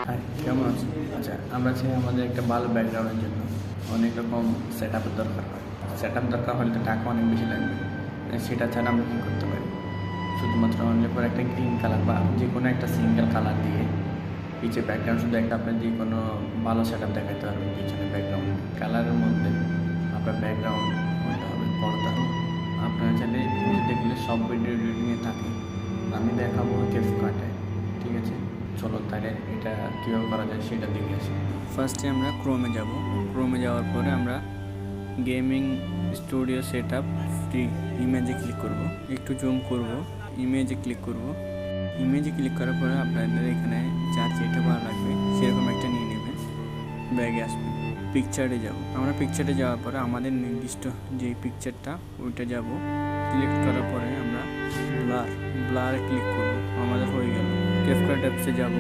High, কেমন আছো? আচ্ছা, আমরা চাই আমাদের একটা ভালো ব্যাকগ্রাউন্ডের জন্য অনেক রকম সেট আপের দরকার হয়। সেট আপ দরকার হলে তো টাকা অনেক বেশি লাগবে। সেটা ছাড়া আমরা কী করতে পারি? শুধুমাত্র অনলি ফর একটা গ্রিন কালার বা যে কোনো একটা সিঙ্গেল কালার দিয়ে পিছে ব্যাকগ্রাউন্ড শুধু একটা আপনার যে কোনো ভালো সেট আপ দেখাতে পারবেন পিছনে ব্যাকগ্রাউন্ড কালারের মধ্যে আপনার ব্যাকগ্রাউন্ড ওইটা হবে পর্দা। আপনারা চাইলে দেখলে সব ভিডিও এডিটিংয়ে থাকে, আমি দেখাবো ক্যাপকাটে। ঠিক আছে, চলো তাহলে এটা কীভাবে করা যায় সেটা দেখে আসি। ফার্স্টে আমরা ক্রোমে যাব। ক্রোমে যাওয়ার পরে আমরা gaming studio set up free ইমেজে ক্লিক করব, একটু জুম করব, ইমেজে ক্লিক করব। ইমেজে ক্লিক করার পরে আপনাদের এখানে যার যেটা ভালো লাগবে সেরকম একটা নিয়ে নেবেন, ব্যাগে আসবেন। পিকচারে যাব, আমরা পিকচারে যাওয়ার পরে আমাদের নির্দিষ্ট যে পিকচারটা ওইটা যাব। সিলেক্ট করার পরে আমরা ব্লারে ক্লিক করব, আমাদের হয়ে গেল। ক্যাপকাট অ্যাপসে যাব।